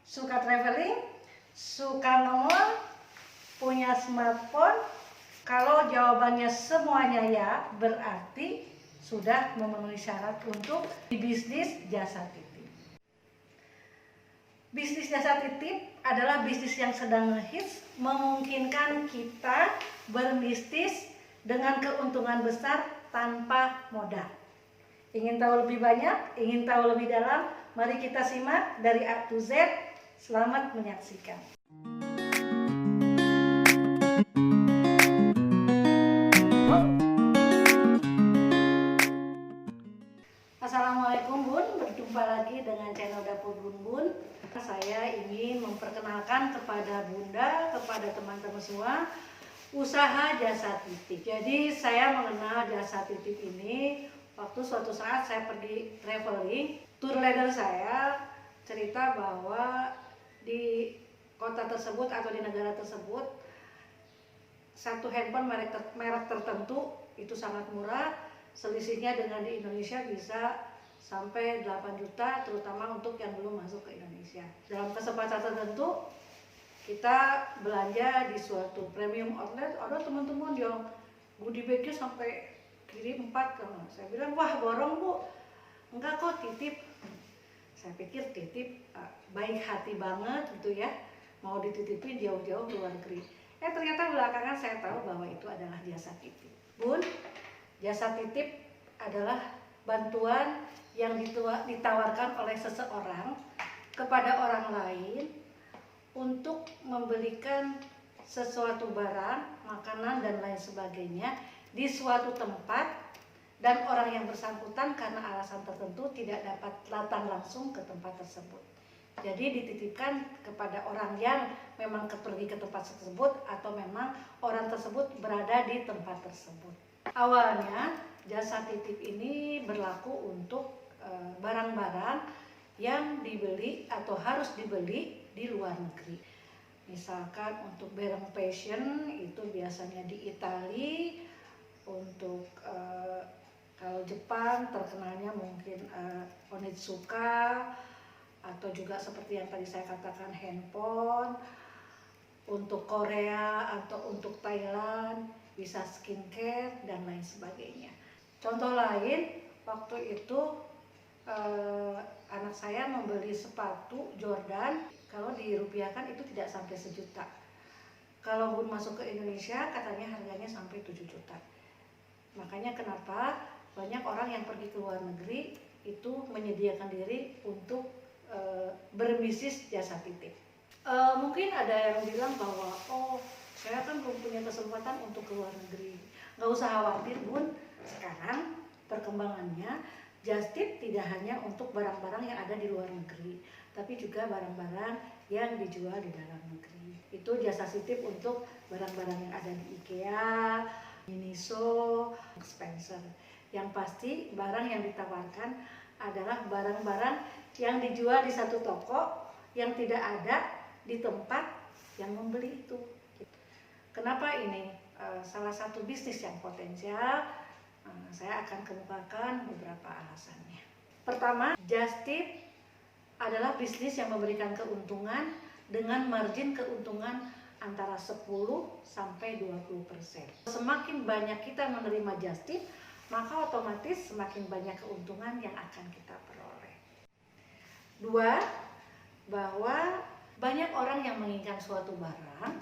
suka traveling, suka nongol, punya smartphone? Kalau jawabannya semuanya ya, berarti sudah memenuhi syarat untuk bisnis jasa titip. Bisnis jasa titip adalah bisnis yang sedang ngehits, memungkinkan kita berbisnis dengan keuntungan besar tanpa modal. Ingin tahu lebih banyak, ingin tahu lebih dalam, mari kita simak dari A to Z. Selamat menyaksikan. Assalamualaikum Bun, berjumpa lagi dengan channel Dapur Bun Bun. Saya ingin memperkenalkan kepada Bunda, kepada teman-teman semua, usaha jasa titip. Jadi saya mengenal jasa titip ini waktu suatu saat saya pergi traveling. Tour leader saya cerita bahwa di kota tersebut atau di negara tersebut satu handphone merek tertentu itu sangat murah. Selisihnya dengan di Indonesia bisa sampai 8 juta, terutama untuk yang belum masuk ke Indonesia. Dalam kesempatan tertentu kita belanja di suatu premium outlet, ada teman-teman yang goodie bagnya sampai kirim 4 ke. Saya bilang, wah borong Bu, enggak kok titip. Saya pikir titip baik hati banget gitu ya, mau dititipin jauh-jauh ke luar negeri. Ternyata belakangan saya tahu bahwa itu adalah jasa titip. Bun, jasa titip adalah bantuan yang ditawarkan oleh seseorang kepada orang lain untuk membelikan sesuatu barang, makanan dan lain sebagainya di suatu tempat, dan orang yang bersangkutan karena alasan tertentu tidak dapat datang langsung ke tempat tersebut. Jadi dititipkan kepada orang yang memang pergi ke tempat tersebut atau memang orang tersebut berada di tempat tersebut. Awalnya jasa titip ini berlaku untuk barang-barang yang dibeli atau harus dibeli di luar negeri. Misalkan untuk barang fashion itu biasanya di Italia, untuk kalau Jepang terkenalnya mungkin Onitsuka, atau juga seperti yang tadi saya katakan handphone. Untuk Korea atau untuk Thailand bisa skincare dan lain sebagainya. Contoh lain, waktu itu anak saya membeli sepatu Jordan, kalau dirupiahkan itu tidak sampai 1 juta. Kalau Bun masuk ke Indonesia katanya harganya sampai 7 juta. Makanya kenapa banyak orang yang pergi ke luar negeri itu menyediakan diri untuk berbisnis jasa titip. Mungkin ada yang bilang bahwa saya kan belum punya kesempatan untuk ke luar negeri. Nggak usah khawatir Bun, sekarang perkembangannya just tip tidak hanya untuk barang-barang yang ada di luar negeri, tapi juga barang-barang yang dijual di dalam negeri. Itu jasa titip untuk barang-barang yang ada di IKEA, Miniso, Spencer. Yang pasti barang yang ditawarkan adalah barang-barang yang dijual di satu toko yang tidak ada di tempat yang membeli itu. Kenapa ini salah satu bisnis yang potensial? Saya akan kemukakan beberapa alasannya. Pertama, just tip adalah bisnis yang memberikan keuntungan dengan margin keuntungan antara 10 sampai 20%. Semakin banyak kita menerima just tip, maka otomatis semakin banyak keuntungan yang akan kita peroleh. 2, bahwa banyak orang yang menginginkan suatu barang,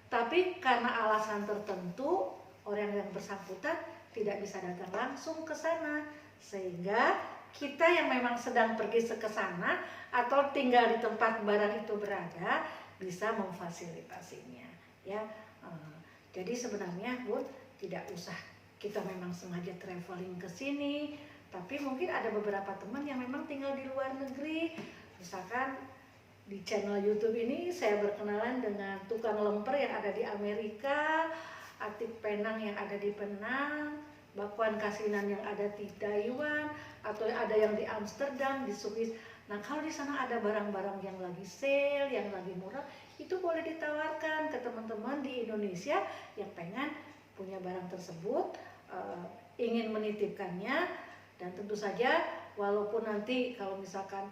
tapi karena alasan tertentu orang yang bersangkutan tidak bisa datang langsung ke sana, sehingga kita yang memang sedang pergi ke sana atau tinggal di tempat barang itu berada bisa memfasilitasinya. Ya, jadi sebenarnya Bun tidak usah kita memang sengaja traveling ke sini, tapi mungkin ada beberapa teman yang memang tinggal di luar negeri. Misalkan di channel YouTube ini saya berkenalan dengan tukang lemper yang ada di Amerika, atik penang yang ada di Penang, bakwan kasinan yang ada di Taiwan, atau ada yang di Amsterdam, di Swiss. Nah, kalau di sana ada barang-barang yang lagi sale, yang lagi murah, itu boleh ditawarkan ke teman-teman di Indonesia yang pengen punya barang tersebut, ingin menitipkannya. Dan tentu saja walaupun nanti kalau misalkan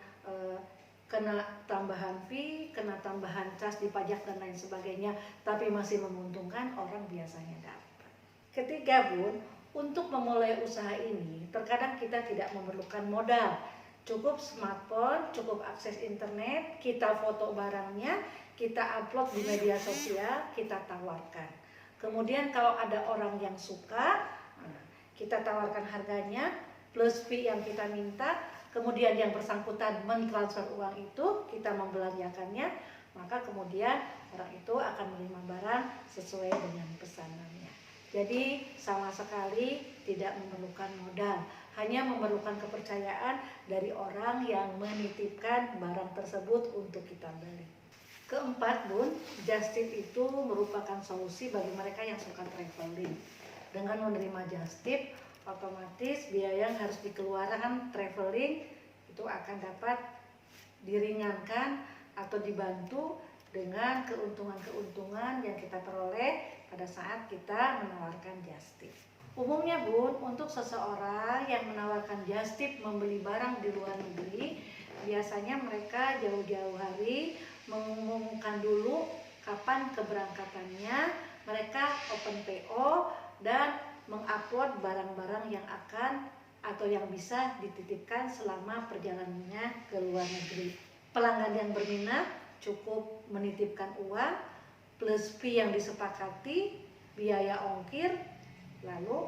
kena tambahan fee, kena tambahan cas di pajak dan lain sebagainya, tapi masih menguntungkan, orang biasanya dapat. Ketiga Bun, untuk memulai usaha ini terkadang kita tidak memerlukan modal. Cukup smartphone, cukup akses internet, kita foto barangnya, kita upload di media sosial, kita tawarkan. Kemudian kalau ada orang yang suka, kita tawarkan harganya plus fee yang kita minta, kemudian yang bersangkutan mentransfer uang itu, kita membelanjakannya, maka kemudian orang itu akan menerima barang sesuai dengan pesanannya. Jadi sama sekali tidak memerlukan modal, hanya memerlukan kepercayaan dari orang yang menitipkan barang tersebut untuk kita beli. Keempat Bun, Just Tip itu merupakan solusi bagi mereka yang suka traveling. Dengan menerima Just Tip, otomatis biaya yang harus dikeluarkan traveling itu akan dapat diringankan atau dibantu dengan keuntungan-keuntungan yang kita peroleh pada saat kita menawarkan Just Tip. Umumnya Bun, untuk seseorang yang menawarkan Just Tip membeli barang di luar negeri, biasanya mereka jauh-jauh hari mengumumkan dulu kapan keberangkatannya, mereka open PO dan mengupload barang-barang yang akan atau yang bisa dititipkan selama perjalanannya ke luar negeri. Pelanggan yang berminat cukup menitipkan uang plus fee yang disepakati, biaya ongkir, lalu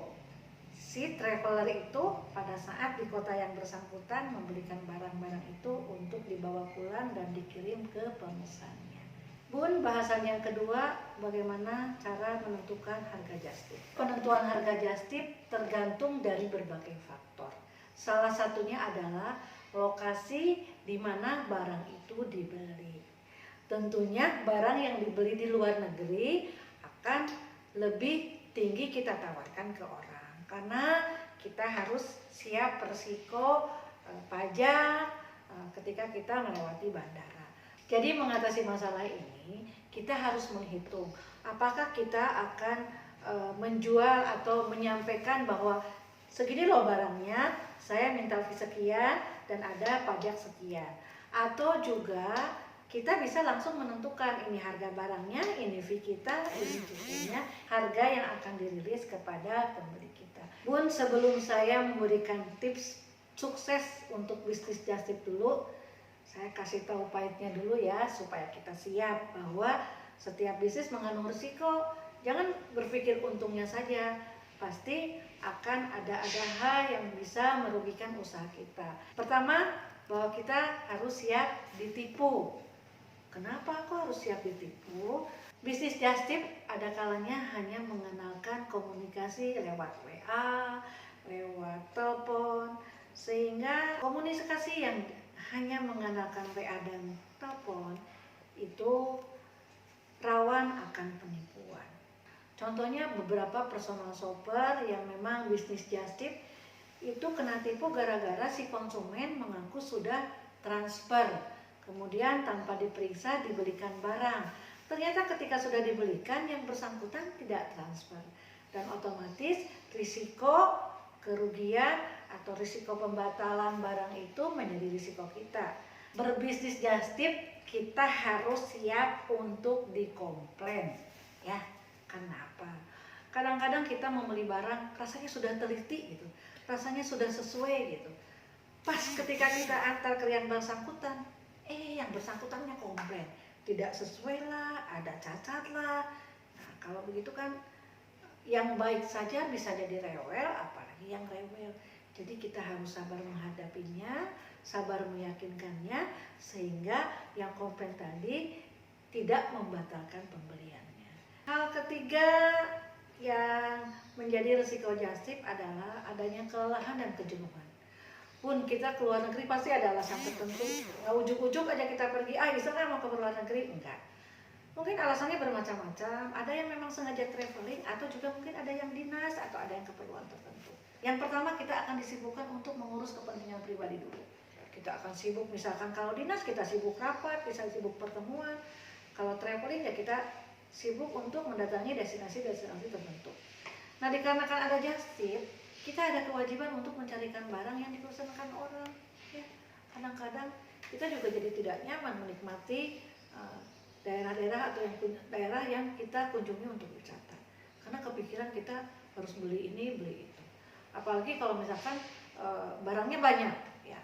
si traveler itu pada saat di kota yang bersangkutan membelikan barang-barang itu untuk dibawa pulang dan dikirim ke pemesannya. Bun, bahasan yang kedua, bagaimana cara menentukan harga Just Tip. Penentuan harga Just Tip tergantung dari berbagai faktor. Salah satunya adalah lokasi di mana barang itu dibeli. Tentunya barang yang dibeli di luar negeri akan lebih tinggi kita tawarkan ke orang, karena kita harus siap resiko pajak ketika kita melewati bandara. Jadi mengatasi masalah ini kita harus menghitung apakah kita akan menjual atau menyampaikan bahwa segini loh barangnya, saya minta fee sekian dan ada pajak sekian, atau juga kita bisa langsung menentukan ini harga barangnya, ini fee kita, ini cukunya, harga yang akan dirilis kepada pembeli kita. Bun, sebelum saya memberikan tips sukses untuk bisnis Just Tip dulu, saya kasih tahu pahitnya dulu ya, supaya kita siap bahwa setiap bisnis mengandung risiko. Jangan berpikir untungnya saja, pasti akan ada hal yang bisa merugikan usaha kita. Pertama, bahwa kita harus siap ditipu. Kenapa kok harus siap ditipu? Bisnis Just Tip ada kalanya hanya mengenalkan komunikasi lewat WA, lewat telepon, sehingga komunikasi yang hanya mengandalkan WA dan telepon itu rawan akan penipuan. Contohnya beberapa personal shopper yang memang bisnis Just Tip itu kena tipu gara-gara si konsumen mengaku sudah transfer, kemudian tanpa diperiksa dibelikan barang. Ternyata ketika sudah dibelikan yang bersangkutan tidak transfer, dan otomatis risiko kerugian atau risiko pembatalan barang itu menjadi risiko kita. Berbisnis Just Tip kita harus siap untuk dikomplain, ya. Kenapa? Kadang-kadang kita membeli barang rasanya sudah teliti gitu, rasanya sudah sesuai gitu. Pas ketika kita antar ke yang bersangkutan, yang bersangkutannya komplain, tidak sesuai lah, ada cacat lah. Nah, kalau begitu kan yang baik saja bisa jadi rewel, apalagi yang rewel. Jadi kita harus sabar menghadapinya, sabar meyakinkannya, sehingga yang komplain tadi tidak membatalkan pembeliannya. Hal ketiga yang menjadi risiko Just Tip adalah adanya kelelahan dan kejenuhan. Pun kita keluar negeri pasti ada alasan tertentu. Nah, ujuk-ujuk aja kita pergi, iseng mau ke luar negeri, enggak. Mungkin alasannya bermacam-macam, ada yang memang sengaja traveling, atau juga mungkin ada yang dinas, atau ada yang keperluan tertentu. Yang pertama kita akan disibukkan untuk mengurus kepentingan pribadi dulu. Kita akan sibuk, misalkan kalau dinas kita sibuk rapat, kita sibuk pertemuan. Kalau traveling ya kita sibuk untuk mendatangi destinasi-destinasi tertentu. Nah, dikarenakan ada Just Tip, kita ada kewajiban untuk mencarikan barang yang dipesankan orang. Ya, kadang-kadang kita juga jadi tidak nyaman menikmati daerah-daerah atau daerah yang kita kunjungi untuk wisata, karena kepikiran kita harus beli ini beli itu, apalagi kalau misalkan barangnya banyak ya.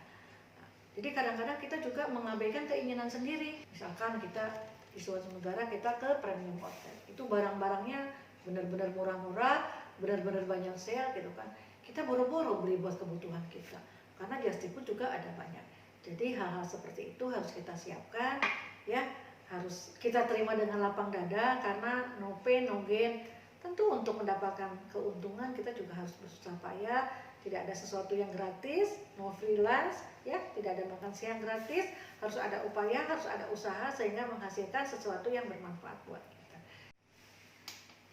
Jadi kadang-kadang kita juga mengabaikan keinginan sendiri. Misalkan kita di suatu negara kita ke premium hotel, itu barang-barangnya benar-benar murah-murah, benar-benar banyak sale gitu kan. Kita boro-boro beli buat kebutuhan kita, karena just tip pun juga ada banyak. Jadi hal-hal seperti itu harus kita siapkan ya, harus kita terima dengan lapang dada, karena no pain no gain. Tentu untuk mendapatkan keuntungan kita juga harus bersusah payah, tidak ada sesuatu yang gratis, no freelance ya, tidak ada makan siang gratis, harus ada upaya, harus ada usaha sehingga menghasilkan sesuatu yang bermanfaat buat kita.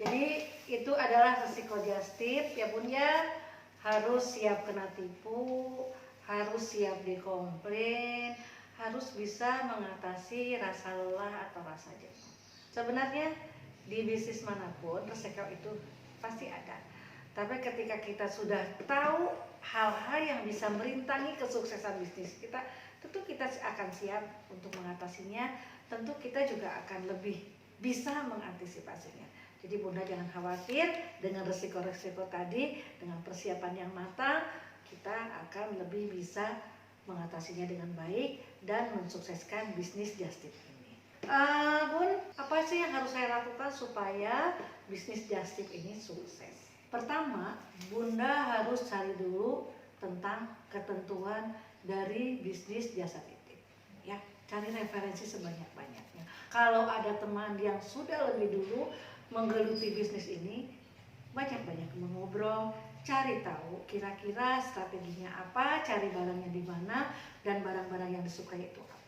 Jadi itu adalah resiko just tip ya Bun ya, harus siap kena tipu, harus siap dikomplain, harus bisa mengatasi rasa lelah atau rasa jenuh. Sebenarnya di bisnis manapun resiko itu pasti ada. Tapi ketika kita sudah tahu hal-hal yang bisa merintangi kesuksesan bisnis kita, tentu kita akan siap untuk mengatasinya. Tentu kita juga akan lebih bisa mengantisipasinya. Jadi Bunda jangan khawatir, dengan resiko-resiko tadi, dengan persiapan yang matang, kita akan lebih bisa mengatasinya dengan baik dan mensukseskan bisnis just tip ini. Bun, apa sih yang harus saya lakukan supaya bisnis just tip ini sukses? Pertama, Bunda harus cari dulu tentang ketentuan dari bisnis jasa titip. Ya, cari referensi sebanyak-banyaknya. Kalau ada teman yang sudah lebih dulu menggeluti bisnis ini, banyak-banyak mengobrol, cari tahu kira-kira strateginya apa, cari barangnya di mana, dan barang-barang yang disukai itu apa.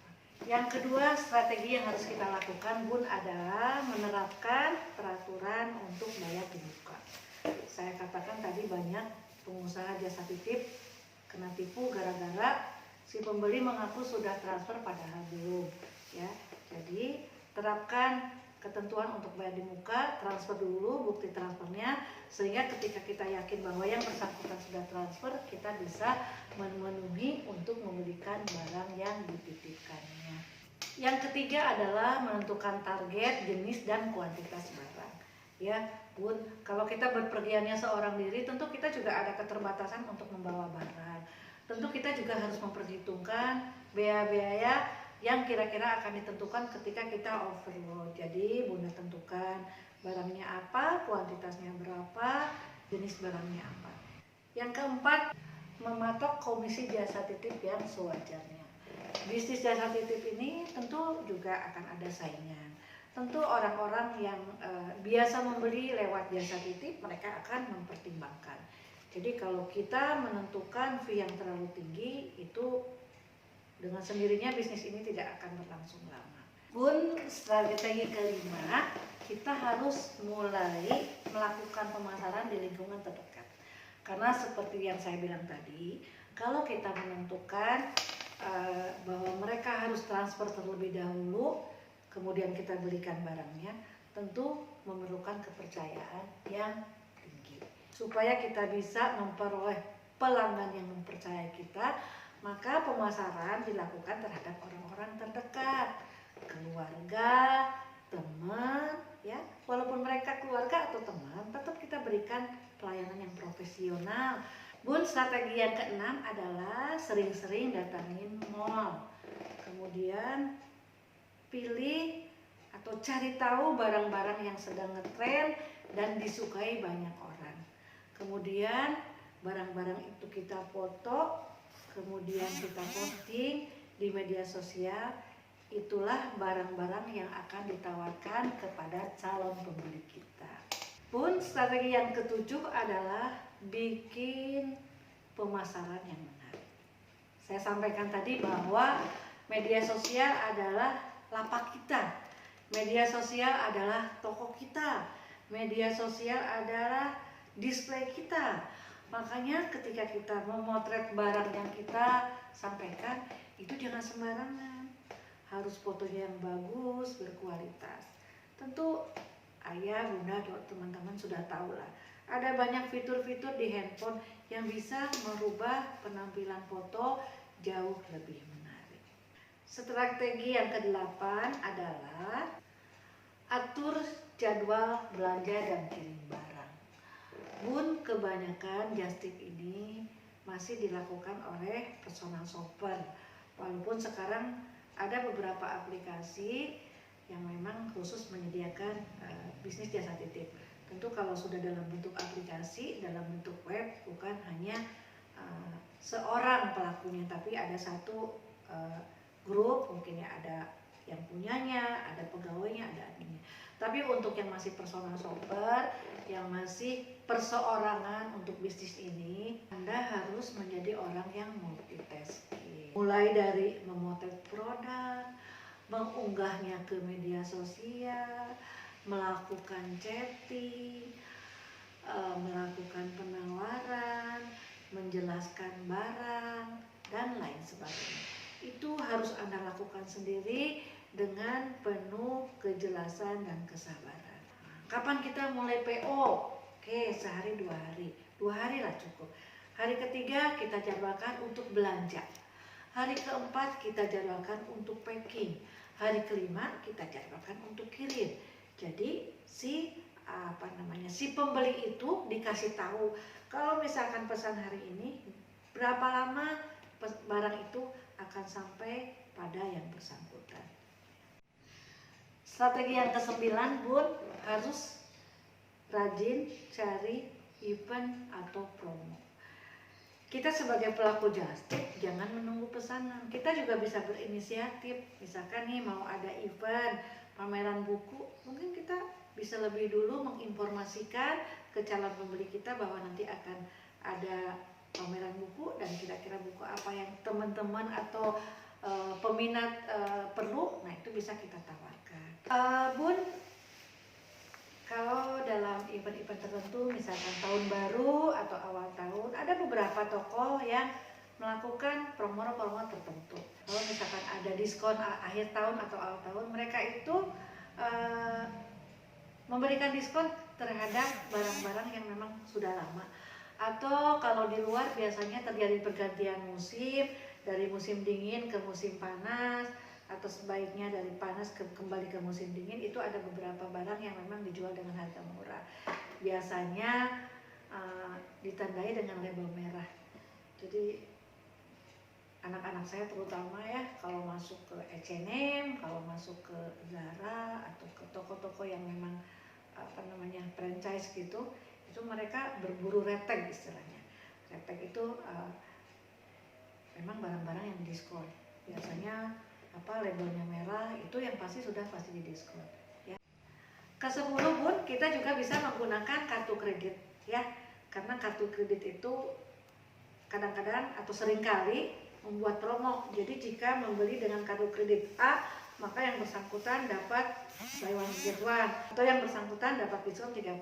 Yang kedua, strategi yang harus kita lakukan Bun adalah menerapkan peraturan untuk bayar di muka. Saya katakan tadi banyak pengusaha jasa titip kena tipu gara-gara si pembeli mengaku sudah transfer padahal belum ya. Jadi terapkan ketentuan untuk bayar di muka, transfer dulu bukti transfernya, sehingga ketika kita yakin bahwa yang bersangkutan sudah transfer, kita bisa memenuhi untuk membelikan barang yang dititipkannya. Yang ketiga adalah menentukan target, jenis, dan kuantitas barang. Ya, Bun, kalau kita berpergiannya seorang diri, tentu kita juga ada keterbatasan untuk membawa barang. Tentu kita juga harus memperhitungkan biaya-biaya yang kira-kira akan ditentukan ketika kita overload. Jadi Bunda tentukan barangnya apa, kuantitasnya berapa, jenis barangnya apa. Yang keempat, mematok komisi jasa titip yang sewajarnya. Bisnis jasa titip ini tentu juga akan ada saingan. Tentu orang-orang yang biasa membeli lewat jasa titip, mereka akan mempertimbangkan. Jadi kalau kita menentukan fee yang terlalu tinggi, itu dengan sendirinya bisnis ini tidak akan berlangsung lama. Bun, strategi kelima, kita harus mulai melakukan pemasaran di lingkungan terdekat. Karena seperti yang saya bilang tadi, kalau kita menentukan bahwa mereka harus transfer terlebih dahulu, kemudian kita belikan barangnya, tentu memerlukan kepercayaan yang tinggi. Supaya kita bisa memperoleh pelanggan yang mempercayai kita, maka pemasaran dilakukan terhadap orang-orang terdekat, keluarga, teman, ya. Walaupun mereka keluarga atau teman, tetap kita berikan pelayanan yang profesional. Bun, strategi yang keenam adalah sering-sering datangin mall. Kemudian pilih atau cari tahu barang-barang yang sedang ngetren dan disukai banyak orang. Kemudian barang-barang itu kita foto, kemudian kita posting di media sosial. Itulah barang-barang yang akan ditawarkan kepada calon pembeli kita. Pun strategi yang ketujuh adalah bikin pemasaran yang menarik. Saya sampaikan tadi bahwa media sosial adalah lapak kita, media sosial adalah toko kita, media sosial adalah display kita. Makanya ketika kita memotret barang yang kita sampaikan, itu jangan sembarangan. Harus fotonya yang bagus, berkualitas. Tentu ayah, bunda, teman-teman sudah tahu lah. Ada banyak fitur-fitur di handphone yang bisa merubah penampilan foto jauh lebih menarik. Strategi yang ke-8 adalah atur jadwal belanja dan kirim barang. Bun, kebanyakan just tip ini masih dilakukan oleh personal shopper. Walaupun sekarang ada beberapa aplikasi yang memang khusus menyediakan bisnis jasa titip. Tentu kalau sudah dalam bentuk aplikasi, dalam bentuk web, bukan hanya seorang pelakunya, tapi ada satu grup, mungkin ya ada yang punyanya, ada pegawainya, ada adminnya. Tapi untuk yang masih personal shopper, yang masih perseorangan untuk bisnis ini, Anda harus menjadi orang yang multitasking. Mulai dari memotret produk, mengunggahnya ke media sosial, melakukan chatting, melakukan penawaran, menjelaskan barang, dan lain sebagainya. Itu harus Anda lakukan sendiri dengan penuh kejelasan dan kesabaran. Kapan kita mulai PO? Oke, sehari 2 hari. 2 hari lah cukup. Hari ketiga kita jadwalkan untuk belanja. Hari keempat kita jadwalkan untuk packing. Hari kelima kita jadwalkan untuk kirim. Jadi si pembeli itu dikasih tahu kalau misalkan pesan hari ini berapa lama barang itu akan sampai pada yang bersangkutan. Strategi yang ke-9, Bun, harus rajin cari event atau promo. Kita sebagai pelaku just tip jangan menunggu pesanan. Kita juga bisa berinisiatif. Misalkan nih mau ada event pameran buku, mungkin kita bisa lebih dulu menginformasikan ke calon pembeli kita bahwa nanti akan ada pameran buku dan kira-kira buku apa yang teman-teman atau peminat perlu. Nah, itu bisa kita tawarkan. Bun, kalau dalam event-event tertentu, misalkan tahun baru atau awal tahun, ada beberapa toko yang melakukan promo-promo tertentu. Kalau misalkan ada diskon akhir tahun atau awal tahun, mereka itu memberikan diskon terhadap barang-barang yang memang sudah lama. Atau kalau di luar biasanya terjadi pergantian musim, dari musim dingin ke musim panas, atau sebaiknya dari panas kembali ke musim dingin. Itu ada beberapa barang yang memang dijual dengan harga murah. Biasanya ditandai dengan label merah. Jadi anak-anak saya terutama ya, kalau masuk ke H&M, kalau masuk ke Zara atau ke toko-toko yang memang franchise gitu, itu mereka berburu retag istilahnya. Retag itu memang barang-barang yang diskon. Biasanya labelnya merah, itu yang pasti di diskon ya. Ke-10, Bun, kita juga bisa menggunakan kartu kredit ya. Karena kartu kredit itu kadang-kadang atau seringkali membuat promo. Jadi jika membeli dengan kartu kredit A, maka yang bersangkutan dapat buy one get one, atau yang bersangkutan dapat diskon 30%.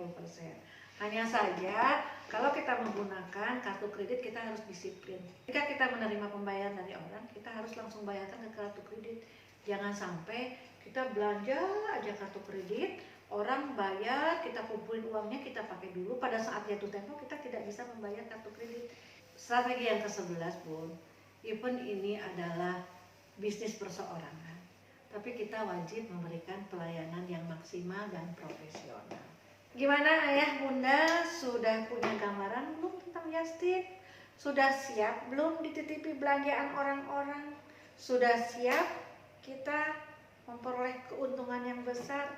Hanya saja kalau kita menggunakan kartu kredit kita harus disiplin. Jika kita menerima pembayaran dari orang, kita harus langsung bayarkan ke kartu kredit. Jangan sampai kita belanja aja kartu kredit, orang bayar, kita kumpulin uangnya, kita pakai dulu, pada saat jatuh tempo kita tidak bisa membayar kartu kredit. Strategi yang ke-11, Bun, event ini adalah bisnis perseorangan, tapi kita wajib memberikan pelayanan yang maksimal dan profesional. Gimana ayah bunda, sudah punya gambaran belum tentang just tip? Sudah siap belum dititipi belanjaan orang-orang? Sudah siap kita memperoleh keuntungan yang besar?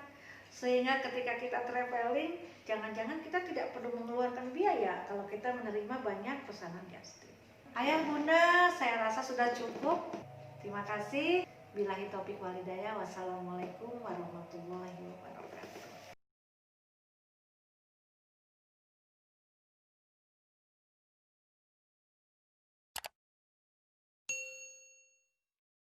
Sehingga ketika kita traveling, jangan-jangan kita tidak perlu mengeluarkan biaya kalau kita menerima banyak pesanan just tip. Ayah bunda, saya rasa sudah cukup. Terima kasih. Billahi taufiq walhidayah. Wassalamualaikum warahmatullahi wabarakatuh.